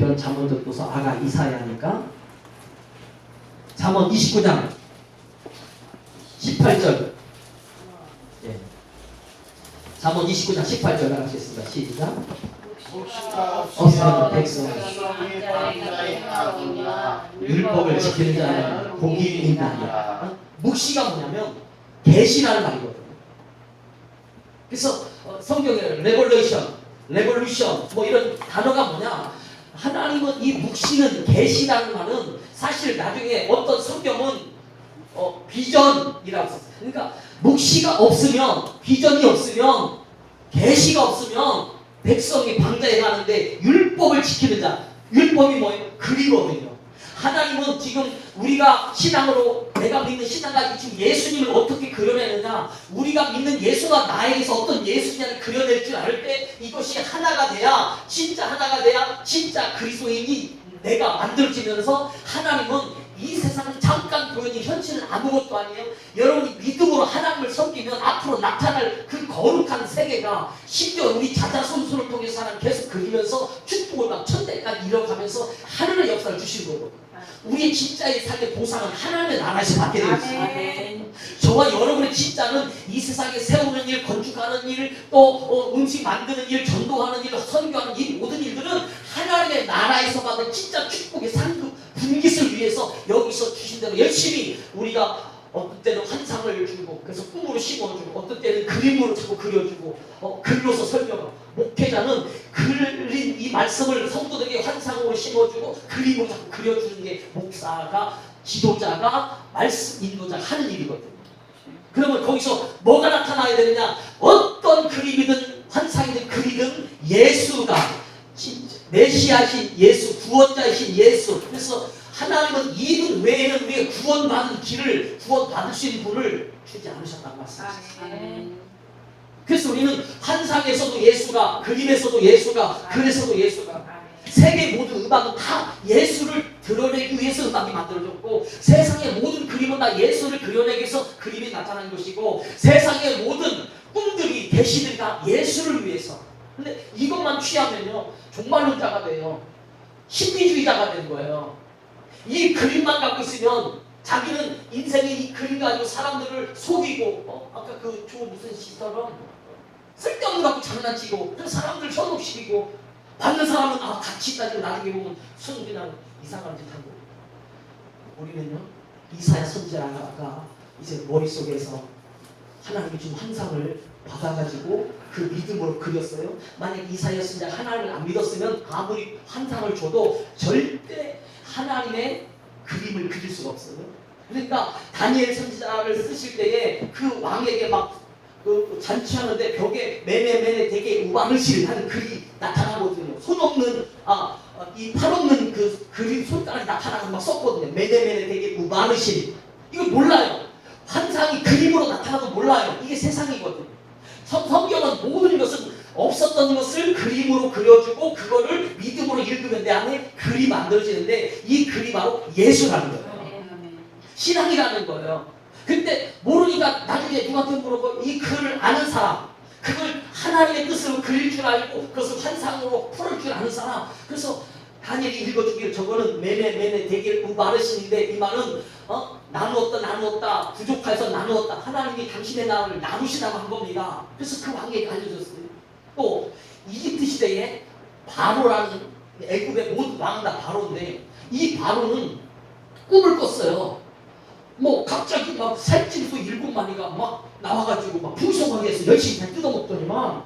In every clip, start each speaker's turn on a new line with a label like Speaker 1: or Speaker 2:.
Speaker 1: 대표는 잠언전도서 아가 이사야니까 잠언 29장 18절. 예. 잠언 29장 18절 나가시겠습니다. 시작. 없으면 백성은 율법을 지키는 자는 복이 있나니라. 묵시가 뭐냐면 계시라는 말이거든요. 그래서 성경에 레볼루션 뭐 이런 단어가 뭐냐, 하나님은 이 묵시는 계시라는 말은 사실 나중에 어떤 성경은 비전이라고 썼어요. 그러니까 묵시가 없으면, 비전이 없으면, 계시가 없으면 백성이 방자해 가는데 율법을 지키는 자, 율법이 뭐예요? 글이거든요. 하나님은 지금 우리가 신앙으로, 내가 믿는 신앙까지 지금 예수님을 어떻게 그려내느냐, 우리가 믿는 예수가 나에게서 어떤 예수냐를 그려낼 줄 알 때 이것이 하나가 돼야, 진짜 하나가 돼야 진짜 그리스도인이 내가 만들어지면서, 하나님은 이 세상은 잠깐 보이는 현실은 아무것도 아니에요. 여러분이 믿음으로 하나님을 섬기면 앞으로 나타날 그 거룩한 세계가, 심지어 우리 자자손손을 통해서 하나님 계속 그리면서 축복을 막 천대까지 이뤄가면서 하늘의 역사를 주시는 거고, 우리의 진짜의 삶의 보상은 하나님의 나라에서 받게 되어 있습니다. 저와 여러분의 진짜는 이 세상에 세우는 일, 건축하는 일, 또 음식 만드는 일, 전도하는 일, 선교하는 일, 모든 일들은 하나님의 나라에서 받은 진짜 축복의 상급 분깃을 위해서 여기서 주신 대로 열심히 우리가 어떤 때는 환상을 주고, 그래서 꿈으로 심어주고, 어떤 때는 그림으로 자꾸 그려주고, 글로서 설명하고, 목회자는 그린 이 말씀을 성도들에게 환상으로 심어주고 그림으로 자꾸 그려주는 게 목사가, 지도자가, 말씀 인도자가 하는 일이거든요. 그러면 거기서 뭐가 나타나야 되느냐, 어떤 그림이든 환상이든 글이든 예수가 진짜 메시아신 예수, 구원자이신 예수. 그래서 하나님은 이분 외에는 우리가 구원받은 길을, 구원받을 수 있는 분을 주지 않으셨다는 말씀이죠. 그래서 우리는 환상에서도 예수가, 그림에서도 예수가, 글에서도 예수가, 세계 모든 음악은 다 예수를 드러내기 위해서 음악이 만들어졌고, 세상의 모든 그림은 다 예수를 그려내기 위해서 그림이 나타나는 것이고, 세상의 모든 꿈들이, 계시들이 다 예수를 위해서. 근데 이것만 취하면요, 종말론자가 돼요. 신비주의자가 되는 거예요. 이 그림만 갖고 있으면 자기는 인생의 이 그림 가지고 사람들을 속이고, 아까 그 무슨 시처럼 쓸데없는 거 갖고 장난치고, 사람들 현혹시키고, 받는 사람은 가치 있다지고 나중에 보면 그냥 이상한 짓 하고. 우리는요, 이사야 선지자가 이제 머릿속에서 하나님이 준 환상을 받아가지고 그 믿음으로 그렸어요. 만약 이사야 선지자가 하나님을 안 믿었으면 아무리 환상을 줘도 절대 하나님의 그림을 그릴 수가 없어요. 그러니까 다니엘 선지자를 쓰실 때에 그 왕에게 막 잔치하는데 벽에 매네 되게 우바르실 하는 글이 나타나거든요. 손 없는, 이 팔 없는 그 그림 손가락이 나타나서 막 썼거든요. 매네 되게 우바르실. 이거 몰라요. 환상이 그림으로 나타나도 몰라요. 이게 세상이거든요. 성경은 모든 것은 없었던 것을 그림으로 그려주고, 그거를 믿음으로 읽으면 내 안에 글이 만들어지는데, 이 글이 바로 예수라는 거예요. 신앙이라는 거예요. 근데 모르니까 나중에 누구한테 물어보고, 이 글을 아는 사람, 그걸 하나님의 뜻으로 그릴 줄 알고 그것을 환상으로 풀을 줄 아는 사람. 그래서 다니엘이 읽어주기를, 저거는 매네 되게 우바르신인데, 이 말은 나누었다, 부족해서 나누었다, 하나님이 당신의 나라를 나누시라고 한 겁니다. 그래서 그 왕에게 알려줬어요. 또 이집트 시대에 바로라는, 애굽의 모든 왕은 다 바로인데, 이 바로는 꿈을 꿨어요. 뭐 갑자기 막 살찐소 7마리가 막 나와가지고 막 풍성하게 해서 열심히 잘 뜯어먹더니만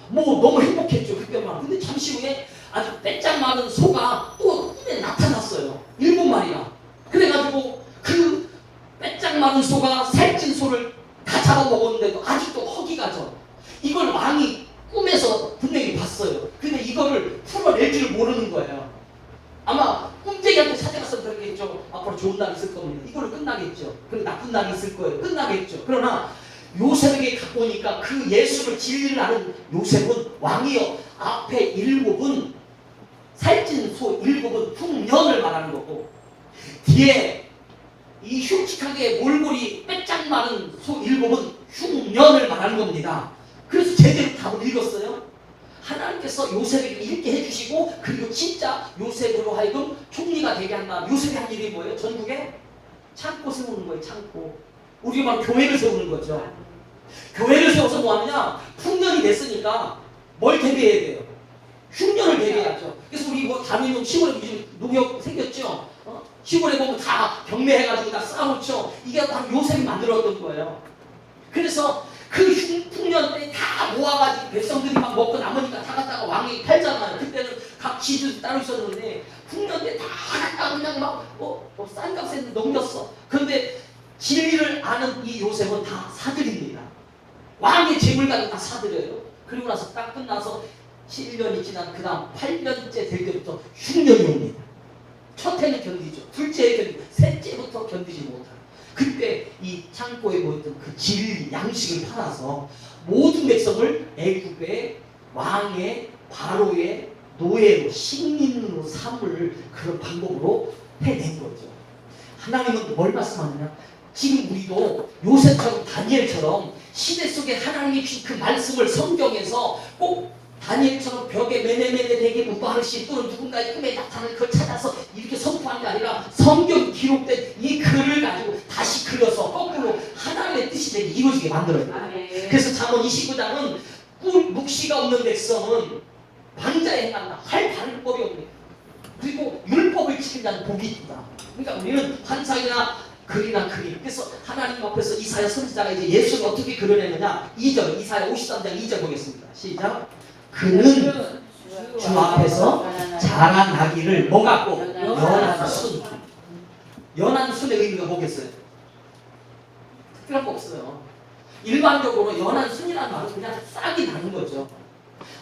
Speaker 1: 뭐 너무 행복했죠 그때만. 근데 잠시 후에 아주 빼짝 많은 소가 또 꿈에 나타났어요. 7마리가. 그래가지고 그 빼짝 많은 소가 살찐 소를 다 잡아먹었는데도 아직도 허기가죠. 이걸 왕이 꿈에서 분명히 봤어요. 근데 이거를 풀어낼 줄 모르는 거예요. 아마 꿈쟁이한테 찾아가서 그러겠죠. 앞으로 좋은 날이 있을 겁니다. 이걸로 끝나겠죠. 그리고 나쁜 날이 있을 거예요. 끝나겠죠. 그러나 요셉에게 갖고 오니까 그 예수를 진리를 아는 요셉은, 왕이여, 앞에 7은 살찐 소 7은 흉년을 말하는 거고, 뒤에 이 흉측하게 몰골이 빼짝 마른 소 7은 흉년을 말하는 겁니다. 그래서 제대로 답을 읽었어요. 하나님께서 요셉에게 이렇게 해주시고 그리고 진짜 요셉으로 하여금 총리가 되게 한다. 요셉이 한 일이 뭐예요? 전국에 창고 세우는 거예요. 창고. 우리가 막 교회를 세우는 거죠. 교회를 세워서 뭐 하느냐? 풍년이 됐으니까 뭘 대비해야 돼요? 흉년을 대비해야죠. 그래서 우리 뭐 다민농 시골에 요즘 농협 생겼죠? 시골에 보면 다 경매해가지고 다 쌓아놓죠. 이게 바로 요셉이 만들었던 거예요. 그래서 그 풍년 때 다 모아가지고 백성들이 막 먹고 남으니까 다 갖다가 왕이 팔잖아요. 그때는 각 지주 따로 있었는데 풍년 때 다 갖다가 그냥 막 싼 값에 넘겼어. 그런데 진리를 아는 이 요셉은 다 사들입니다. 왕의 재물 가지고 다 사들여요. 그리고 나서 딱 끝나서 7년이 지난 그 다음 8년째 될 때부터 흉년이 옵니다. 첫 해는 견디죠. 둘째 해 견디고 셋째부터 견디지 못하고 그때 이 창고에 모였던 그 진리 양식을 팔아서 모든 백성을 애굽의 왕의 바로의 노예로 식민으로 삼을 그런 방법으로 해낸 거죠. 하나님은 뭘 말씀하느냐? 지금 우리도 요셉처럼 다니엘처럼 시대 속에 하나님이 주신 그 말씀을 성경에서 꼭 다니엘처럼 벽에 매네매네 되게 무바르시 또는 누군가의 꿈에 나타나는 그걸 찾아서 이렇게 선포하는 게 아니라 성경 기록된 이 글을 가지고 다시 그려서 거꾸로 하나님의 뜻이 되게 이루어지게 만들어야 돼요. 그래서 잠언 29장은 묵시가 없는 백성은 방자에 행한다. 할 방법이 없네. 그리고 율법을 지킨 자는 복이 있다. 그러니까 우리는 환상이나 글이나 그림. 그래서 하나님 앞에서 이사야 선지자가 이제 예수를 어떻게 그려내느냐. 2절 이사야 53장 2절 보겠습니다. 시작. 그는 주 앞에서 자란 아기를 뭐 갖고? 연한 순. 연한 순의 의미가 뭐겠어요? 특별한 거 없어요. 일반적으로 연한 순이라는 말은 그냥 싹이 나는 거죠.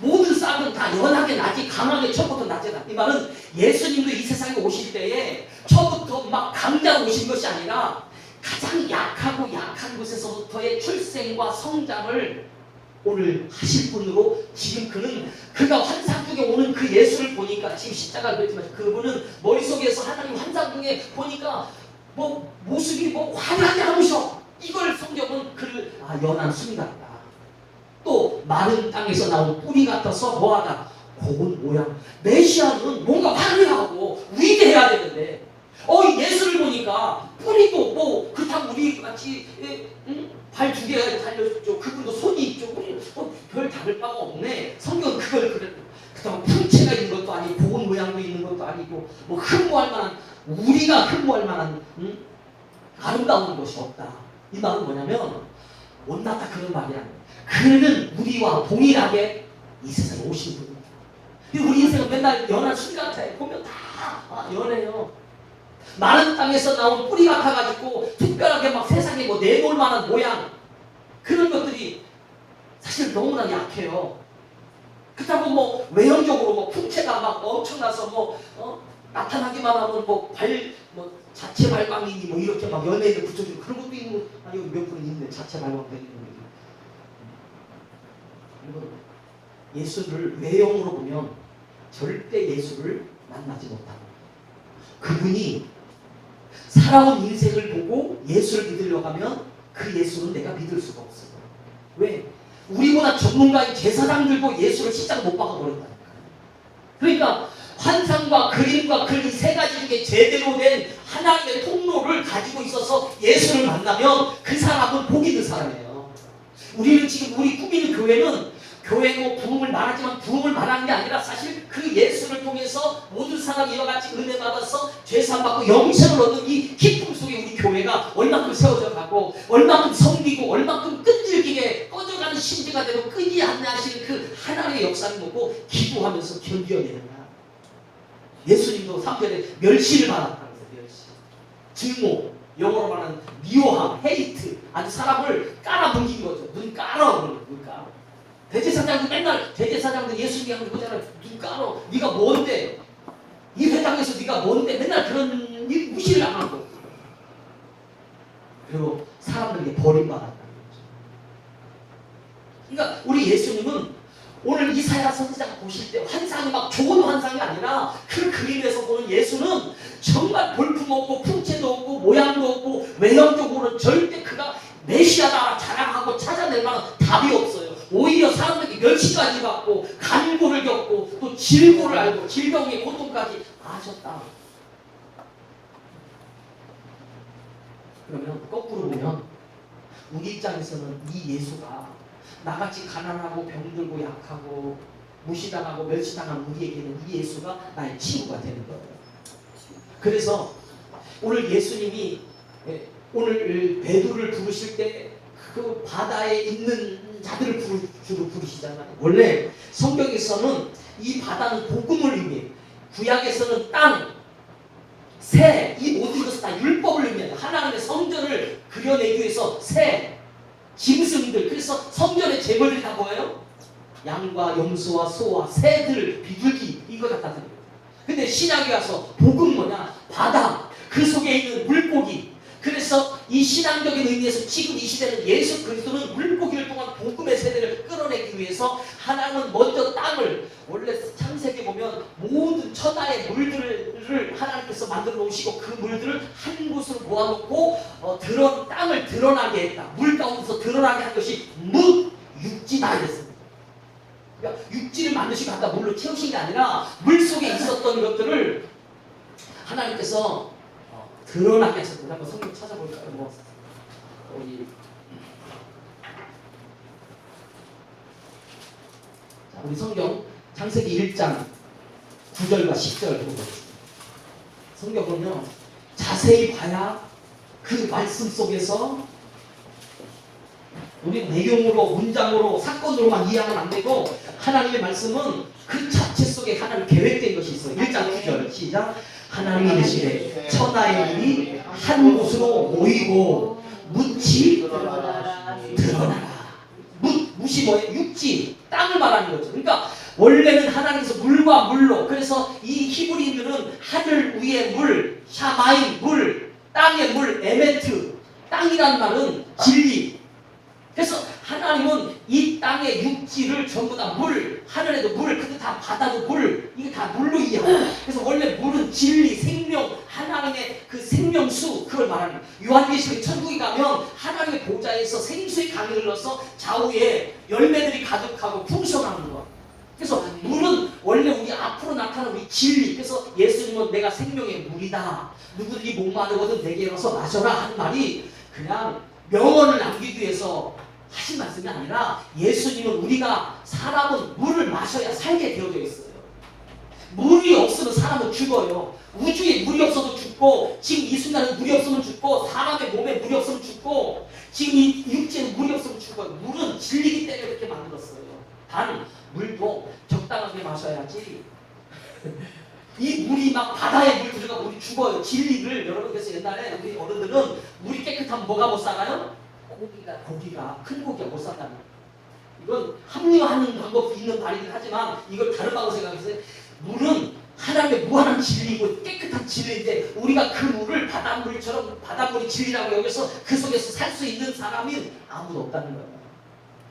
Speaker 1: 모든 싹은 다 연하게 나지 강하게 처음부터 나지 않아. 이 말은 예수님도 이 세상에 오실 때에 처음부터 막 강자로 오신 것이 아니라 가장 약하고 약한 곳에서부터의 출생과 성장을 오늘 하실 분으로 지금 그가 환상 중에 오는 그 예수를 보니까 지금 십자가를 그랬지만 그분은 머릿속에서 하나님 환상 중에 보니까 뭐 모습이 뭐 화려하지 않으셔. 이걸 성경은 그를 연한 순이 같다. 또 마른 땅에서 나온 뿌리 같아서 뭐하다? 고운 모양. 메시아는 뭔가 화려하고 위대해야 되는데 예수를 보니까 뿌리도 뭐 그렇다고 우리 같이 발 두 개가 달려있죠. 그분도 손이 있죠. 별 다를 바가 없네. 성경은 그걸 그랬고 그렇다고 풍채가 있는 것도 아니고 고운 모양도 있는 것도 아니고 뭐 흠모할 만한 우리가 흠모할 만한 아름다운 것이 없다. 이 말은 뭐냐면 못났다 그런 말이 아니야. 그는 우리와 동일하게 이 세상에 오신 분입니다. 우리 인생은 맨날 연한 순 같아요. 보면 다 연해요. 마른 땅에서 나온 뿌리 같아가지고 특별하게 막 세상에 뭐 내놓을 만한 모양 그런 것들이 사실 너무나 약해요. 그렇다고 뭐 외형적으로 뭐 풍채가 막 엄청나서 나타나기만 하면 자체 발광이니 뭐 이렇게 막 연예인을 붙여주고 그런 것도 있는 여기 몇 분은 있는데 자체 발광되는 거. 예수를 외형으로 보면 절대 예수를 만나지 못하고 그분이 살아온 인생을 보고 예수를 믿으려고 하면 그 예수는 내가 믿을 수가 없어요. 왜? 우리보다 전문가인 제사장들도 예수를 십자가 못 박아버렸다니까. 그러니까 환상과 그림과 글 이 세 가지 중에 제대로 된 하나님의 통로를 가지고 있어서 예수를 만나면 그 사람은 복이 있는 사람이에요. 우리는 지금 우리 꾸미는 교회는 교회고 부흥을 말하지만 부흥을 말하는 게 아니라 사실 그 예수를 통해서 모든 사람이 이와 같이 은혜 받아서 죄사함 받고 영생을 얻는 이 기쁨 속에 우리 교회가 얼만큼 세워져 가고 얼만큼 섬기고 얼만큼 끈질기게 꺼져가는 심지가 되고 끄지 않나 하시는 그 하나님의 역사를 보고 기도하면서 견뎌내는가. 예수님도 3절에 멸시를 받았다면서 멸시. 증오, 영어로 말하는 미워함, 헤이트. 아주 사람을 깔아뭉긴 거죠. 눈 깔아버리는 눈 깔아. 대제사장도 맨날 대제사장도 예수님이 하는 거잖아요. 눈 깔아. 네가 뭔데? 이 회당에서 네가 뭔데? 맨날 그런 일 무시를 안 하고. 그리고 사람들에게 버림받았다는 거죠. 그러니까 우리 예수님은 오늘 이사야 선지자가 보실 때 환상이 막 좋은 환상이 아니라 그 그림에서 보는 예수는 정말 볼품 없고 풍채도 없고 모양도 없고 외형적으로는 절대 그가 메시아다 자랑하고 찾아낼 만한 답이 없어요. 오히려 사람들에게 멸시까지 받고 간구 질고를 겪고 또 질고를 알고 질병의 고통까지 아셨다. 그러면 거꾸로 보면 우리 입장에서는 이 예수가 나같이 가난하고 병들고 약하고 무시당하고 멸시당한 우리에게는 이 예수가 나의 친구가 되는 거예요. 그래서 오늘 예수님이 오늘 베드로를 부르실 때 그 바다에 있는 자들을 주로 부르시잖아요. 원래 성경에서는 이 바다는 복음을 의미해요. 구약에서는 땅, 새, 이 모든 것은 다 율법을 의미해요. 하나님의 성전을 그려내기 위해서 새, 짐승들, 그래서 성전의 제물들이 다 뭐예요? 양과 염소와 소와 새들, 비둘기 이거 갖다 드려요. 근데 신약에 와서 복음 뭐냐? 바다, 그 속에 있는 물고기. 그래서 이 신앙적인 의미에서 지금 이 시대는 예수 그리스도는 물고기를 통한 복음의 세대를 끌어내기 위해서 하나님은 먼저 땅을, 원래 창세기 보면 모든 천하의 물들을 하나님께서 만들어 놓으시고 그 물들을 한 곳으로 모아놓고 땅을 드러나게 했다. 물 가운데서 드러나게 한 것이 육지다 이랬습니다. 그러니까 육지를 만드시고 갖다 물로 채우신 게 아니라 물 속에 있었던 것들을 하나님께서 드러나게 하셨습니다. 한번 성경 찾아볼까요? 우리 성경 창세기 1장 9절과 10절 보겠습니다. 성경은요 자세히 봐야 그 말씀 속에서 우리 내용으로 문장으로 사건으로만 이해하면 안 되고 하나님의 말씀은 그 자체 속에 하나님 계획된 것이 있어요. 1장 9절 시작. 하나님이 이르시되 천하의 일이 한 곳으로 모이고 묻이 드러나라. 묻이 뭐예요? 육지, 땅을 말하는 거죠. 그러니까 원래는 하나님께서 물과 물로, 그래서 이 히브리인들은 하늘 위의 물, 샤마임 물, 땅의 물, 에메트, 땅이란 말은 진리. 그래서 하나님은 이 땅의 육지를 전부 다 물, 하늘에도 물, 근데 다 바다도 물, 이게 다 물로 이해해요. 그래서 원래 물은 진리, 생명, 하나님의 그 생명수, 그걸 말하는 거예요. 요한계시록 천국에 가면 하나님의 보좌에서 생수의 강이 흘러서 좌우에 열매들이 가득하고 풍성한 거예요. 그래서 물은 원래 우리 앞으로 나타나는 우리 진리. 그래서 예수님은 내가 생명의 물이다. 누구들이 목마르거든 내게 와서 마셔라 하는 말이 그냥 명언을 남기기 위해서 하신 말씀이 아니라 예수님은 우리가 사람은 물을 마셔야 살게 되어져 있어요. 물이 없으면 사람은 죽어요. 우주에 물이 없어도 죽고 지금 이 순간에 물이 없으면 죽고 사람의 몸에 물이 없으면 죽고 지금 이 육체에 물이 없으면 죽어요. 물은 진리기 때문에 이렇게 만들었어요. 단 물도 적당하게 마셔야지 이 물이 막 바다에 물 들어가면 우리 죽어요. 진리를 여러분 그래서 옛날에 우리 어른들은 물이 깨끗하면 뭐가 못 살아요? 고기가 큰 고기가 못 산다는 거예요. 이건 합리화하는 방법이 있는 말이긴 하지만 이걸 다른 방법으로 생각해서 물은 하나님의 무한한 진리고 깨끗한 진리인데 우리가 그 물을 바닷물처럼 바닷물이 진리라고 여기서 그 속에서 살 수 있는 사람이 아무도 없다는 거예요.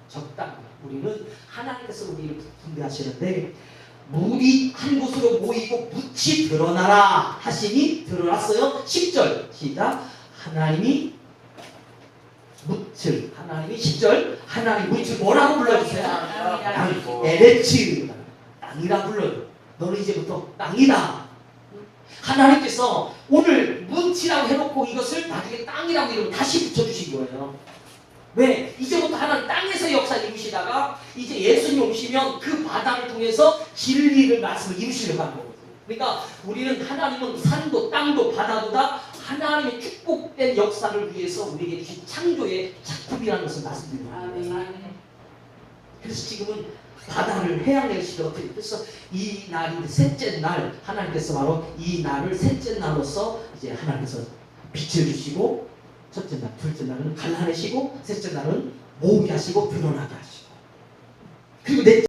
Speaker 1: 적당히 우리는 하나님께서 우리를 분배하시는데 물이 한 곳으로 모이고 묻이 드러나라 하시니 드러났어요. 10절 시작. 하나님이 묻을 하나님이 10절 하나님 묻을 뭐라고 불러주세요? 에레츠 땅이라 불러요. 너는 이제부터 땅이다. 하나님께서 오늘 묻이라고 해놓고 이것을 나중에 땅이라고 이러면 다시 붙여주신 거예요. 왜? 이제부터 하나님 땅에서 역사를 이루시다가 이제 예수님 오시면 그 바다를 통해서 진리를 말씀을 이루시려고 하는 거거든요. 그러니까 우리는 하나님은 산도 땅도 바다도 다 하나님의 축복된 역사를 위해서 우리에게 주신 창조의 작품이라는 것을 말씀드립니다. 그래서 지금은 바다를 해양의 시대 어떻게 그래서 이 날이 셋째 날 하나님께서 바로 이 날을 셋째 날로서 이제 하나님께서 빛을 주시고 첫째 날, 둘째 날은 갈라내시고 셋째 날은 모으게 하시고 드러나게 하시고